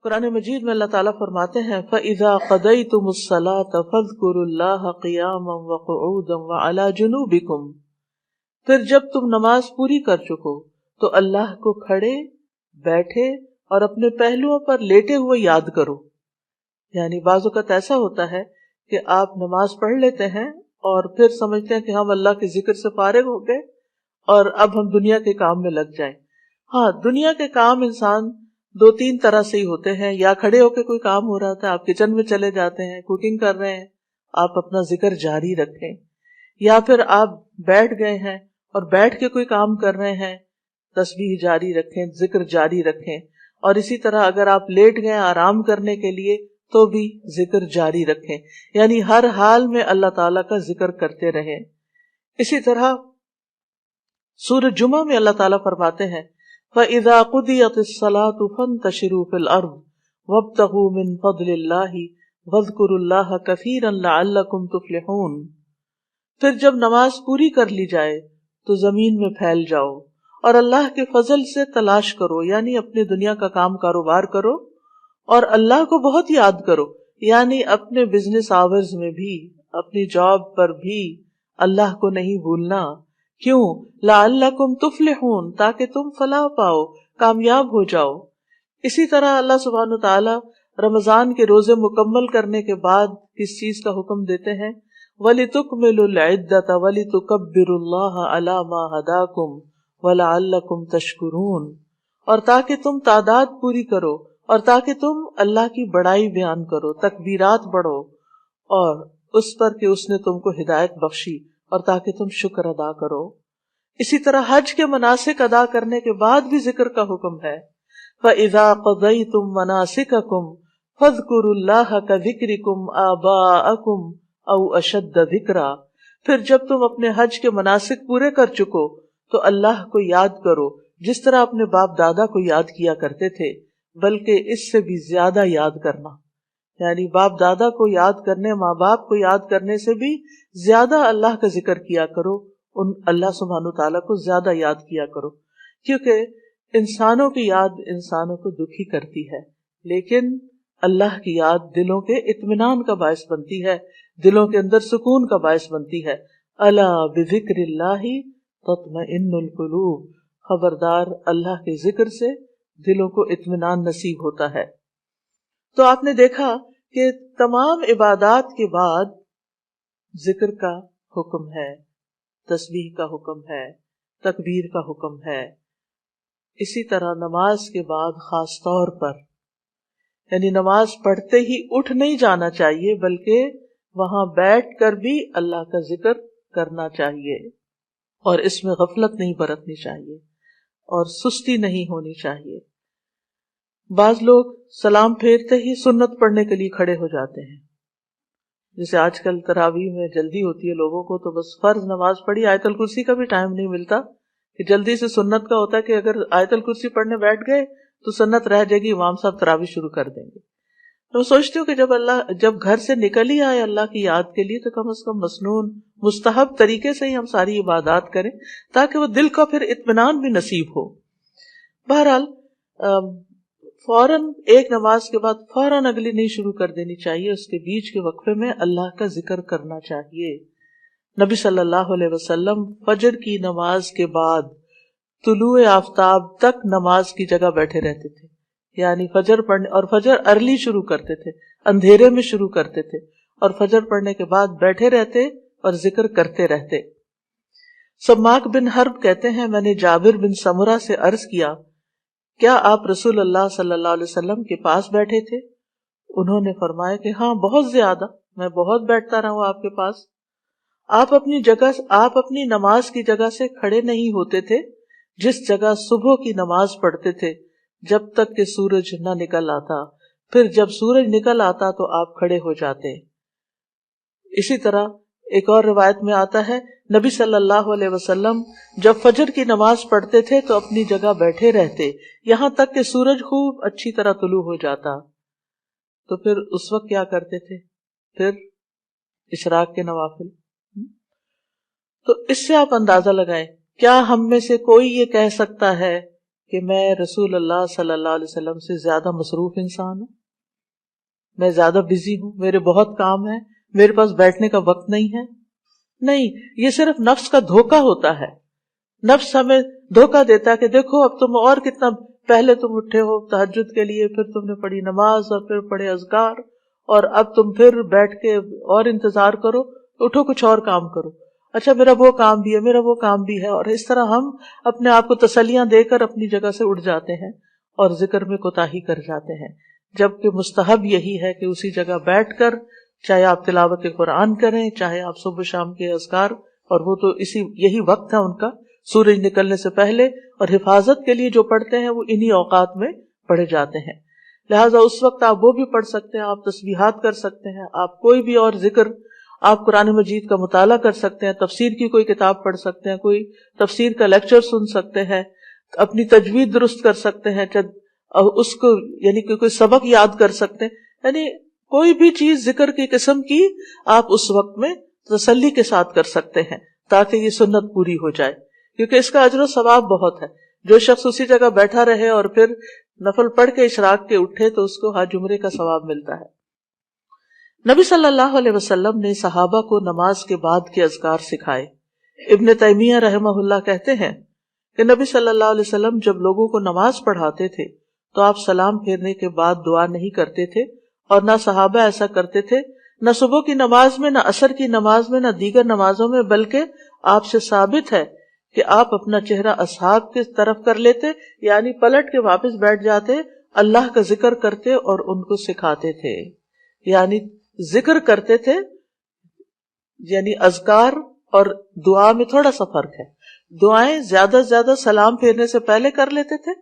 قرآن مجید میں اللہ تعالیٰ فرماتے ہیں فَإِذَا قَضَيْتُمُ الصَّلَاةَ فَاذْكُرُوا اللَّهَ قِيَامًا وَقُعُودًا وَعَلَى جُنُوبِكُمْ، پھر جب تم نماز پوری کر چکو تو اللہ کو کھڑے، بیٹھے اور اپنے پہلوؤں پر لیٹے ہوئے یاد کرو۔ یعنی بعض اوقات ایسا ہوتا ہے کہ آپ نماز پڑھ لیتے ہیں اور پھر سمجھتے ہیں کہ ہم اللہ کے ذکر سے فارغ ہو گئے اور اب ہم دنیا کے کام میں لگ جائیں۔ ہاں، دنیا کے کام انسان دو تین طرح سے ہی ہوتے ہیں، یا کھڑے ہو کے کوئی کام ہو رہا تھا، آپ کچن میں چلے جاتے ہیں، کوکنگ کر رہے ہیں، آپ اپنا ذکر جاری رکھیں، یا پھر آپ بیٹھ گئے ہیں اور بیٹھ کے کوئی کام کر رہے ہیں، تسبیح جاری رکھیں، ذکر جاری رکھیں، اور اسی طرح اگر آپ لیٹ گئے آرام کرنے کے لیے تو بھی ذکر جاری رکھیں، یعنی ہر حال میں اللہ تعالیٰ کا ذکر کرتے رہیں۔ اسی طرح سورۃ جمعہ میں اللہ تعالیٰ فرماتے ہیں فَإِذَا قُضِيَتِ الصَّلَاةُ فَانتَشِرُوا فِي الْأَرْضِ وَابْتَغُوا مِن فَضْلِ اللَّهِ وَاذْكُرُوا اللَّهَ كَثِيرًا لَعَلَّكُمْ تُفْلِحُونَ، پھر جب نماز پوری کر لی جائے تو زمین میں پھیل جاؤ اور اللہ کے فضل سے تلاش کرو، یعنی اپنے دنیا کا کام کاروبار کرو اور اللہ کو بہت یاد کرو، یعنی اپنے بزنس آورز میں بھی، اپنی جاب پر بھی اللہ کو نہیں بھولنا۔ کیوں؟ لعلکم تفلحون، تاکہ تم فلاح پاؤ، کامیاب ہو جاؤ۔ اسی طرح اللہ سبحانہ تعالی رمضان کے روزے مکمل کرنے کے بعد کس چیز کا حکم دیتے ہیں؟ وَلِتُكْمِلُوا الْعِدَّةَ وَلِتُكَبِّرُوا اللَّهَ عَلَى مَا هَدَاكُمْ وَلَعَلَّكُمْ تَشْكُرُونَ، اور تاکہ تم تعداد پوری کرو اور تاکہ تم اللہ کی بڑائی بیان کرو، تکبیرات پڑھو، اور اس پر کہ اس نے تم کو ہدایت بخشی، اور تاکہ تم شکر ادا کرو۔ اسی طرح حج کے مناسک ادا کرنے کے بعد بھی ذکر کا حکم ہے فَإِذَا قَضَيْتُم مَنَاسِكَكُمْ فَاذْكُرُوا اللَّهَ كَذِكْرِكُمْ آبَاءَكُمْ أَوْ أَشَدَّ ذِكْرًا، پھر جب تم اپنے حج کے مناسک پورے کر چکو تو اللہ کو یاد کرو جس طرح اپنے باپ دادا کو یاد کیا کرتے تھے، بلکہ اس سے بھی زیادہ یاد کرنا، یعنی باپ دادا کو یاد کرنے، ماں باپ کو یاد کرنے سے بھی زیادہ اللہ کا ذکر کیا کرو، ان اللہ سبحانہ تعالیٰ کو زیادہ یاد کیا کرو، کیونکہ انسانوں کی یاد انسانوں کو دکھی کرتی ہے، لیکن اللہ کی یاد دلوں کے اطمینان کا باعث بنتی ہے، دلوں کے اندر سکون کا باعث بنتی ہے۔ الا بذکر اللہ تطمئن القلوب، خبردار اللہ کے ذکر سے دلوں کو اطمینان نصیب ہوتا ہے۔ تو آپ نے دیکھا کہ تمام عبادات کے بعد ذکر کا حکم ہے، تسبیح کا حکم ہے، تکبیر کا حکم ہے۔ اسی طرح نماز کے بعد خاص طور پر، یعنی نماز پڑھتے ہی اٹھ نہیں جانا چاہیے، بلکہ وہاں بیٹھ کر بھی اللہ کا ذکر کرنا چاہیے، اور اس میں غفلت نہیں برتنی چاہیے اور سستی نہیں ہونی چاہیے۔ بعض لوگ سلام پھیرتے ہی سنت پڑھنے کے لیے کھڑے ہو جاتے ہیں، جیسے آج کل تراویح میں جلدی ہوتی ہے لوگوں کو، تو بس فرض نماز پڑھی، آیت الکرسی کا بھی ٹائم نہیں ملتا کہ جلدی سے سنت کا ہوتا ہے کہ اگر آیت الکرسی پڑھنے بیٹھ گئے تو سنت رہ جائے گی، امام صاحب تراویح شروع کر دیں گے۔ تو میں سوچتی ہوں کہ جب گھر سے نکل ہی آئے اللہ کی یاد کے لیے تو کم از کم مسنون مستحب طریقے سے ہی ہم ساری عبادات کریں، تاکہ وہ دل کا پھر اطمینان بھی نصیب ہو۔ بہرحال فوراً ایک نماز کے بعد فوراً اگلی نہیں شروع کر دینی چاہیے، اس کے بیچ کے وقفے میں اللہ کا ذکر کرنا چاہیے۔ نبی صلی اللہ علیہ وسلم فجر کی نماز کے بعد طلوع آفتاب تک نماز کی جگہ بیٹھے رہتے تھے، یعنی فجر پڑھنے، اور فجر ارلی شروع کرتے تھے، اندھیرے میں شروع کرتے تھے، اور فجر پڑھنے کے بعد بیٹھے رہتے اور ذکر کرتے رہتے۔ سماک بن حرب کہتے ہیں میں نے جابر بن سمرہ سے عرض کیا کیا آپ رسول اللہ صلی اللہ علیہ وسلم کے پاس بیٹھے تھے؟ انہوں نے فرمایا کہ ہاں بہت زیادہ، میں بہت بیٹھتا رہا ہوں آپ کے پاس۔ آپ اپنی نماز کی جگہ سے کھڑے نہیں ہوتے تھے جس جگہ صبح کی نماز پڑھتے تھے جب تک کہ سورج نہ نکل آتا، پھر جب سورج نکل آتا تو آپ کھڑے ہو جاتے۔ اسی طرح ایک اور روایت میں آتا ہے نبی صلی اللہ علیہ وسلم جب فجر کی نماز پڑھتے تھے تو اپنی جگہ بیٹھے رہتے یہاں تک کہ سورج خوب اچھی طرح طلوع ہو جاتا، تو پھر اس وقت کیا کرتے تھے؟ پھر اشراق کے نوافل۔ تو اس سے آپ اندازہ لگائیں، کیا ہم میں سے کوئی یہ کہہ سکتا ہے کہ میں رسول اللہ صلی اللہ علیہ وسلم سے زیادہ مصروف انسان ہوں، میں زیادہ بزی ہوں، میرے بہت کام ہیں، میرے پاس بیٹھنے کا وقت نہیں ہے؟ نہیں، یہ صرف نفس کا دھوکہ ہوتا ہے. نفس ہمیں دھوکہ دیتا ہے کہ دیکھو اب تم اور کتنا پہلے تم اٹھے ہو تہجد کے لیے، پھر تم نے پڑھی نماز اور پھر پڑھے اذکار، اور اب تم پھر بیٹھ کے اور انتظار کرو، اٹھو کچھ اور کام کرو، اچھا میرا وہ کام بھی ہے، میرا وہ کام بھی ہے. اور اس طرح ہم اپنے آپ کو تسلیاں دے کر اپنی جگہ سے اٹھ جاتے ہیں اور ذکر میں کوتاہی کر جاتے ہیں، جبکہ مستحب یہی ہے کہ اسی جگہ بیٹھ کر چاہے آپ تلاوت قرآن کریں، چاہے آپ صبح شام کے اذکار، اور وہ تو یہی وقت ہے ان کا سورج نکلنے سے پہلے، اور حفاظت کے لیے جو پڑھتے ہیں وہ انہی اوقات میں پڑھے جاتے ہیں. لہٰذا اس وقت آپ وہ بھی پڑھ سکتے ہیں، آپ تسبیحات کر سکتے ہیں، آپ کوئی بھی اور ذکر، آپ قرآن مجید کا مطالعہ کر سکتے ہیں، تفسیر کی کوئی کتاب پڑھ سکتے ہیں، کوئی تفسیر کا لیکچر سن سکتے ہیں، اپنی تجوید درست کر سکتے ہیں، اس کو یعنی کہ کوئی سبق یاد کر سکتے ہیں، یعنی کوئی بھی چیز ذکر کی قسم کی آپ اس وقت میں تسلی کے ساتھ کر سکتے ہیں تاکہ یہ سنت پوری ہو جائے، کیونکہ اس کا اجر و ثواب بہت ہے. جو شخص اسی جگہ بیٹھا رہے اور پھر نفل پڑھ کے اشراق کے اٹھے تو اس کو حج عمرے کا ثواب ملتا ہے. نبی صلی اللہ علیہ وسلم نے صحابہ کو نماز کے بعد کے اذکار سکھائے. ابن تیمیہ رحمہ اللہ کہتے ہیں کہ نبی صلی اللہ علیہ وسلم جب لوگوں کو نماز پڑھاتے تھے تو آپ سلام پھیرنے کے بعد دعا نہیں کرتے تھے، اور نہ صحابہ ایسا کرتے تھے، نہ صبح کی نماز میں، نہ عصر کی نماز میں، نہ دیگر نمازوں میں، بلکہ آپ سے ثابت ہے کہ آپ اپنا چہرہ اصحاب کی طرف کر لیتے، یعنی پلٹ کے واپس بیٹھ جاتے، اللہ کا ذکر کرتے اور ان کو سکھاتے تھے. یعنی ذکر کرتے تھے، یعنی اذکار اور دعا میں تھوڑا سا فرق ہے. دعائیں زیادہ سے زیادہ سلام پھیرنے سے پہلے کر لیتے تھے،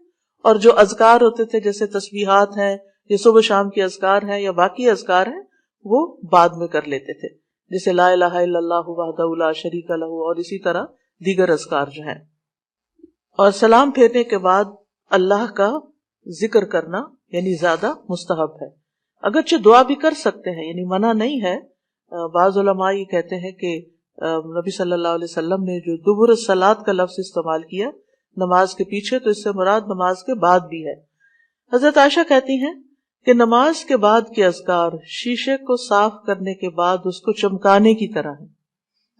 اور جو اذکار ہوتے تھے جیسے تسبیحات ہیں یا صبح شام کے اذکار ہیں یا باقی اذکار ہیں وہ بعد میں کر لیتے تھے، جیسے لا الہ الا اللہ وحدہ لا شریک لہ، اور اسی طرح دیگر اذکار جو ہیں. اور سلام پھیرنے کے بعد اللہ کا ذکر کرنا یعنی زیادہ مستحب ہے. اگرچہ دعا بھی کر سکتے ہیں، یعنی منع نہیں ہے. بعض علماء یہ کہتے ہیں کہ نبی صلی اللہ علیہ وسلم نے جو دبر الصلاۃ کا لفظ استعمال کیا نماز کے پیچھے، تو اس سے مراد نماز کے بعد بھی ہے. حضرت عائشہ کہتی ہیں کہ نماز کے بعد کے اذکار شیشے کو صاف کرنے کے بعد اس کو چمکانے کی طرح ہے،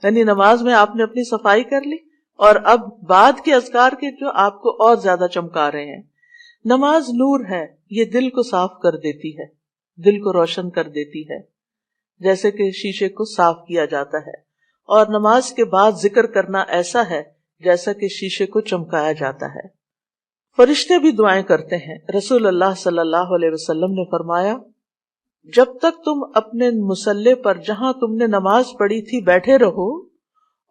یعنی نماز میں آپ نے اپنی صفائی کر لی اور اب بعد کے اذکار کے جو آپ کو اور زیادہ چمکا رہے ہیں. نماز نور ہے، یہ دل کو صاف کر دیتی ہے، دل کو روشن کر دیتی ہے، جیسے کہ شیشے کو صاف کیا جاتا ہے. اور نماز کے بعد ذکر کرنا ایسا ہے جیسا کہ شیشے کو چمکایا جاتا ہے. فرشتے بھی دعائیں کرتے ہیں. رسول اللہ صلی اللہ علیہ وسلم نے فرمایا، جب تک تم اپنے مصلے پر جہاں تم نے نماز پڑھی تھی بیٹھے رہو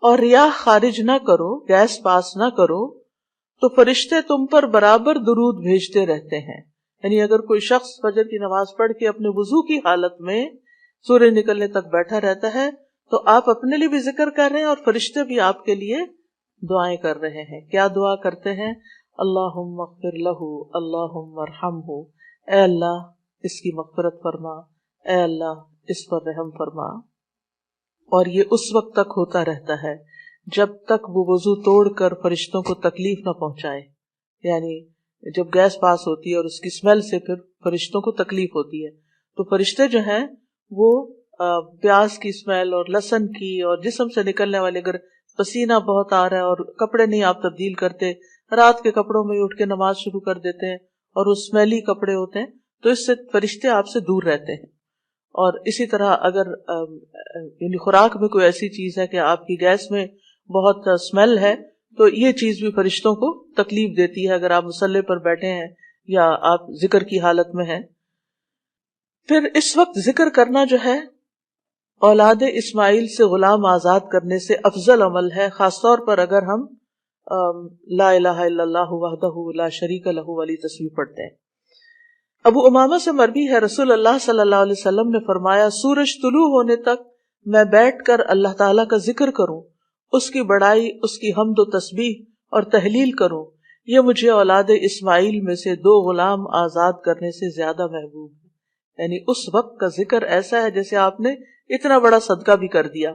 اور ریاح خارج نہ کرو، گیس پاس نہ کرو، تو فرشتے تم پر برابر درود بھیجتے رہتے ہیں. یعنی اگر کوئی شخص فجر کی نماز پڑھ کے اپنے وضو کی حالت میں سورج نکلنے تک بیٹھا رہتا ہے تو آپ اپنے لیے بھی ذکر کر رہے ہیں اور فرشتے بھی آپ کے لیے دعائیں کر رہے ہیں. کیا دعا کرتے ہیں؟ اللہم اغفر لہ، اللہم ارحمہ، اے اللہ اس کی مغفرت فرما، اے اللہ اس پر رحم فرما. اور یہ اس وقت تک ہوتا رہتا ہے جب تک وہ وضو توڑ کر فرشتوں کو تکلیف نہ پہنچائے. یعنی جب گیس پاس ہوتی ہے اور اس کی اسمیل سے پھر فرشتوں کو تکلیف ہوتی ہے تو فرشتے جو ہیں وہ پیاز کی اسمیل اور لہسن کی اور جسم سے نکلنے والے، اگر پسینہ بہت آ رہا ہے اور کپڑے نہیں آپ تبدیل کرتے، رات کے کپڑوں میں اٹھ کے نماز شروع کر دیتے ہیں اور وہ اسمیلی کپڑے ہوتے ہیں، تو اس سے فرشتے آپ سے دور رہتے ہیں. اور اسی طرح اگر یعنی خوراک میں کوئی ایسی چیز ہے کہ آپ کی گیس میں بہت اسمیل ہے تو یہ چیز بھی فرشتوں کو تکلیف دیتی ہے اگر آپ مصلے پر بیٹھے ہیں یا آپ ذکر کی حالت میں ہیں. پھر اس وقت ذکر کرنا جو ہے اولاد اسماعیل سے غلام آزاد کرنے سے افضل عمل ہے، خاص طور پر اگر ہم لا الہ الا اللہ وحدہ لا شریک لہ والی تسبیح پڑھتے ہیں. ابو امامہ سے مروی ہے رسول اللہ صلی اللہ علیہ وسلم نے فرمایا، سورج طلوع ہونے تک میں بیٹھ کر اللہ تعالیٰ کا ذکر کروں، اس کی بڑائی، اس کی حمد و تسبیح اور تحلیل کروں، یہ مجھے اولاد اسماعیل میں سے 2 غلام آزاد کرنے سے زیادہ محبوب ہے. یعنی اس وقت کا ذکر ایسا ہے جیسے آپ نے اتنا بڑا صدقہ بھی کر دیا.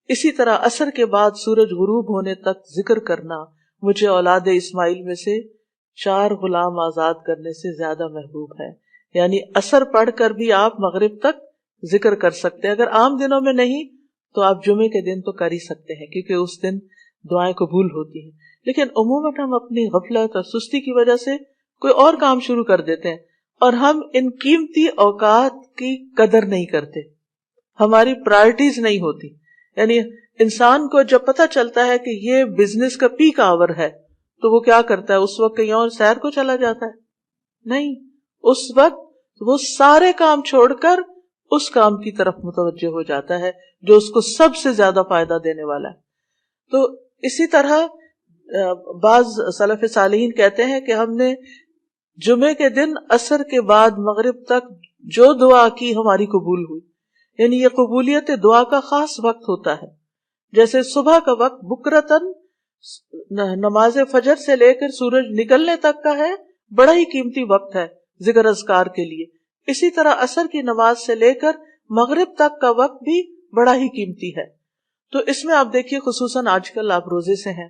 اسی طرح عصر کے بعد سورج غروب ہونے تک ذکر کرنا مجھے اولاد اسماعیل میں سے 4 غلام آزاد کرنے سے زیادہ محبوب ہے. یعنی اثر پڑھ کر بھی آپ مغرب تک ذکر کر سکتے ہیں. اگر عام دنوں میں نہیں تو آپ جمعے کے دن تو کر ہی سکتے ہیں کیونکہ اس دن دعائیں قبول ہوتی ہیں. لیکن عموماً ہم اپنی غفلت اور سستی کی وجہ سے کوئی اور کام شروع کر دیتے ہیں اور ہم ان قیمتی اوقات کی قدر نہیں کرتے, ہماری پرائرٹیز نہیں ہوتی. یعنی انسان کو جب پتہ چلتا ہے کہ یہ بزنس کا پیک آور ہے تو وہ کیا کرتا ہے, اس وقت کہیں اور سیر کو چلا جاتا ہے؟ نہیں, اس وقت وہ سارے کام چھوڑ کر اس کام کی طرف متوجہ ہو جاتا ہے جو اس کو سب سے زیادہ فائدہ دینے والا ہے. تو اسی طرح بعض سلف صالحین کہتے ہیں کہ ہم نے جمعے کے دن عصر کے بعد مغرب تک جو دعا کی ہماری قبول ہوئی. یعنی یہ قبولیت دعا کا خاص وقت ہوتا ہے. جیسے صبح کا وقت بکرتن نماز فجر سے لے کر سورج نکلنے تک کا ہے, بڑا ہی قیمتی وقت ہے ذکر اذکار کے لیے. اسی طرح عصر کی نماز سے لے کر مغرب تک کا وقت بھی بڑا ہی قیمتی ہے. تو اس میں آپ دیکھیے خصوصاً آج کل آپ روزے سے ہیں,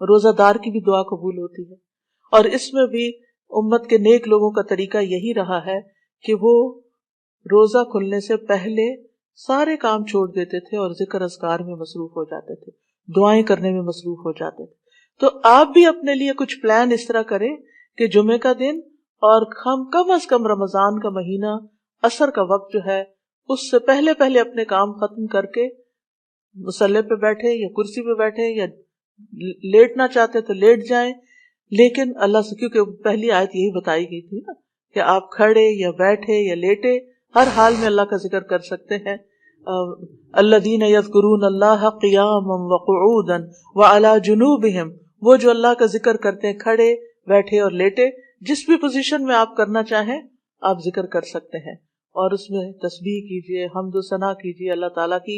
روزہ دار کی بھی دعا قبول ہوتی ہے. اور اس میں بھی امت کے نیک لوگوں کا طریقہ یہی رہا ہے کہ وہ روزہ کھلنے سے پہلے سارے کام چھوڑ دیتے تھے اور ذکر اذکار میں مصروف ہو جاتے تھے, دعائیں کرنے میں مصروف ہو جاتے تھے. تو آپ بھی اپنے لیے کچھ پلان اس طرح کریں کہ جمعے کا دن اور ہم کم از کم رمضان کا مہینہ عصر کا وقت جو ہے اس سے پہلے پہلے اپنے کام ختم کر کے مصلی پہ بیٹھے یا کرسی پہ بیٹھے یا لیٹنا چاہتے تو لیٹ جائیں. لیکن اللہ سے, کیونکہ پہلی آیت یہی بتائی گئی تھی نا کہ آپ کھڑے یا بیٹھے یا لیٹے ہر حال میں اللہ کا ذکر کر سکتے ہیں. الذین یذکرون اللہ قیاما وقعودا وعلی جنوبہم, وہ جو اللہ کا ذکر کرتے ہیں کھڑے بیٹھے اور لیٹے, جس بھی پوزیشن میں آپ کرنا چاہیں آپ ذکر کر سکتے ہیں. اور اس میں تسبیح کیجئے, حمد و ثنا کیجئے اللہ تعالیٰ کی,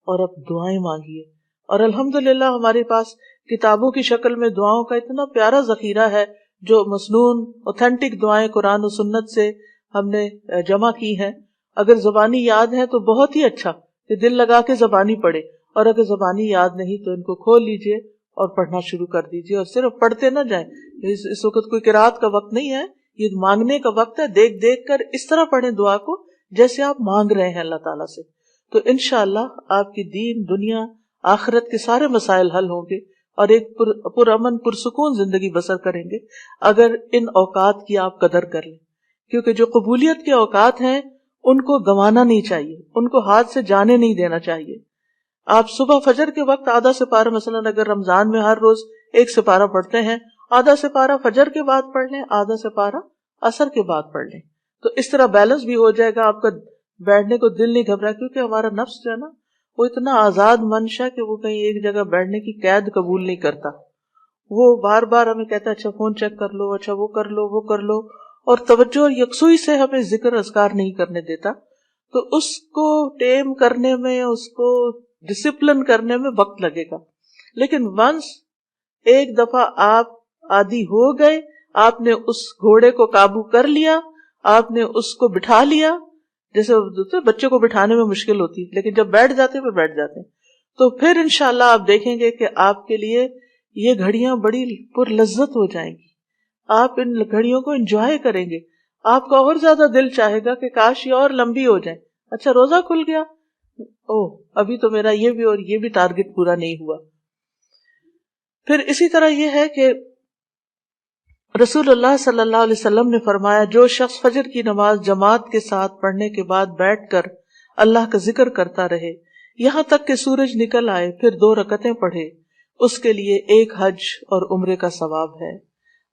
اور اب دعائیں مانگیے. اور الحمدللہ ہمارے پاس کتابوں کی شکل میں دعاؤں کا اتنا پیارا ذخیرہ ہے جو مسنون اوتھینٹک دعائیں قرآن و سنت سے ہم نے جمع کی ہیں. اگر زبانی یاد ہے تو بہت ہی اچھا کہ دل لگا کے زبانی پڑھے, اور اگر زبانی یاد نہیں تو ان کو کھول لیجئے اور پڑھنا شروع کر دیجئے. اور صرف پڑھتے نہ جائیں, اس وقت کوئی قرات کا وقت نہیں ہے, یہ مانگنے کا وقت ہے. دیکھ دیکھ کر اس طرح پڑھیں دعا کو جیسے آپ مانگ رہے ہیں اللہ تعالیٰ سے. تو انشاءاللہ آپ کی دین دنیا آخرت کے سارے مسائل حل ہوں گے اور ایک پرامن پرسکون زندگی بسر کریں گے اگر ان اوقات کی آپ قدر کر لیں. کیونکہ جو قبولیت کے اوقات ہیں ان کو گنوانا نہیں چاہیے, ان کو ہاتھ سے جانے نہیں دینا چاہیے. آپ صبح فجر کے وقت آدھا سپارہ, مثلا اگر رمضان میں ہر روز 1 سپارہ پڑھتے ہیں, آدھا سپارہ فجر کے بعد پڑھ لیں, آدھا سپارہ عصر کے بعد پڑھ لیں. تو اس طرح بیلنس بھی ہو جائے گا, آپ کا بیٹھنے کو دل نہیں گھبرا, کیونکہ ہمارا نفس جو ہے نا وہ اتنا آزاد منشا کہ وہ کہیں ایک جگہ بیٹھنے کی قید قبول نہیں کرتا. وہ بار بار ہمیں کہتا ہے اچھا فون چیک کر لو, اچھا وہ کر لو, وہ کر لو, اور توجہ اور یکسوئی سے ہمیں ذکر اذکار نہیں کرنے دیتا. تو اس کو ٹیم کرنے میں, اس کو ڈسپلن کرنے میں وقت لگے گا. لیکن ونس ایک دفعہ آپ عادی ہو گئے, آپ نے اس گھوڑے کو قابو کر لیا, آپ نے اس کو بٹھا لیا, جیسے بچے کو بٹھانے میں مشکل ہوتی ہے لیکن جب بیٹھ جاتے ہیں بیٹھ جاتے ہیں, تو پھر انشاءاللہ آپ دیکھیں گے کہ آپ کے لیے یہ گھڑیاں بڑی پر لذت ہو جائیں گی. آپ ان گھڑیوں کو انجوائے کریں گے, آپ کا اور زیادہ دل چاہے گا کہ کاش یہ اور لمبی ہو جائیں. اچھا روزہ کھل گیا, ابھی تو میرا یہ بھی اور یہ بھی ٹارگٹ پورا نہیں ہوا. پھر اسی طرح یہ ہے کہ رسول اللہ صلی اللہ علیہ وسلم نے فرمایا, جو شخص فجر کی نماز جماعت کے ساتھ پڑھنے کے بعد بیٹھ کر اللہ کا ذکر کرتا رہے یہاں تک کہ سورج نکل آئے, پھر 2 رکعتیں پڑھے, اس کے لیے 1 حج اور عمرے کا ثواب ہے.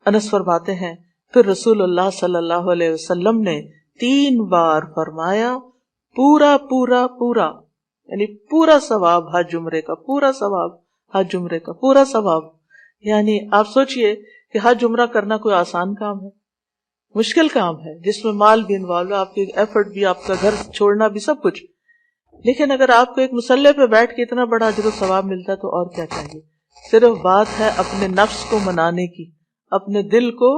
انس فرماتے ہیں پھر رسول اللہ صلی اللہ علیہ وسلم نے 3 بار فرمایا, پورا پورا پورا, یعنی پورا ثواب حج عمرے کا, پورا ثواب حج عمرے کا, پورا ثواب. یعنی آپ سوچئے کہ حج عمرہ کرنا کوئی آسان کام ہے؟ مشکل کام ہے جس میں مال بھی انوالو ہے, آپ کی ایفرٹ بھی, آپ کا گھر چھوڑنا بھی, سب کچھ. لیکن اگر آپ کو ایک مصلی پہ بیٹھ کے اتنا بڑا اجر و ثواب ملتا ہے تو اور کیا چاہیے. صرف بات ہے اپنے نفس کو منانے کی, اپنے دل کو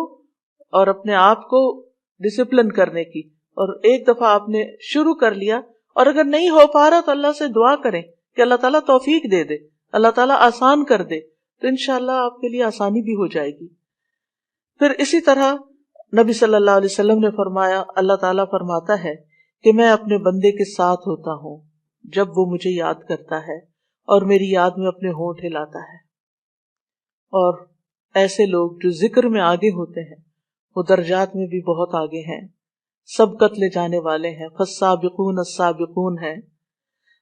اور اپنے آپ کو ڈسپلن کرنے کی. اور ایک دفعہ آپ نے شروع کر لیا, اور اگر نہیں ہو پا رہا تو اللہ سے دعا کریں کہ اللہ تعالیٰ توفیق دے دے, اللہ تعالیٰ آسان کر دے, تو انشاءاللہ آپ کے لیے آسانی بھی ہو جائے گی. پھر اسی طرح نبی صلی اللہ علیہ وسلم نے فرمایا، اللہ تعالیٰ فرماتا ہے کہ میں اپنے بندے کے ساتھ ہوتا ہوں جب وہ مجھے یاد کرتا ہے اور میری یاد میں اپنے ہونٹ ہلاتا ہے. اور ایسے لوگ جو ذکر میں آگے ہوتے ہیں وہ درجات میں بھی بہت آگے ہیں، سبقت لے جانے والے ہیں، فالسابقون السابقون ہیں.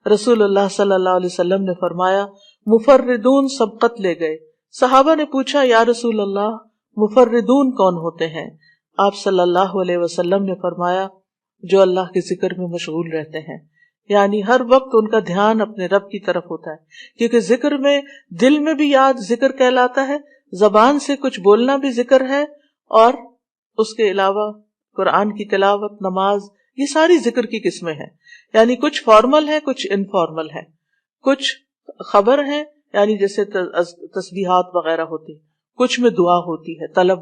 رسول اللہ صلی اللہ علیہ وسلم نے فرمایا مفردون سبقت لے گئے. صحابہ نے پوچھا یا رسول اللہ مفردون کون ہوتے ہیں؟ آپ صلی اللہ علیہ وسلم نے فرمایا جو اللہ کے ذکر میں مشغول رہتے ہیں، یعنی ہر وقت ان کا دھیان اپنے رب کی طرف ہوتا ہے، کیونکہ ذکر میں دل میں بھی یاد ذکر کہلاتا ہے، زبان سے کچھ بولنا بھی ذکر ہے، اور اس کے علاوہ قرآن کی تلاوت، نماز، یہ ساری ذکر کی قسمیں ہیں. یعنی کچھ فارمل ہے، کچھ انفارمل ہے، کچھ خبر ہے یعنی جیسے تسبیحات وغیرہ ہوتی، کچھ میں دعا ہوتی ہے، طلب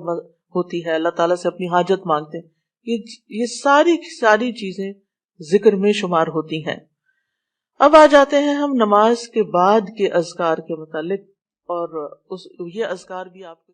ہوتی ہے، اللہ تعالیٰ سے اپنی حاجت مانگتے ہیں. یہ ساری چیزیں ذکر میں شمار ہوتی ہیں. اب آ جاتے ہیں ہم نماز کے بعد کے اذکار کے متعلق، اور یہ اذکار بھی آپ کو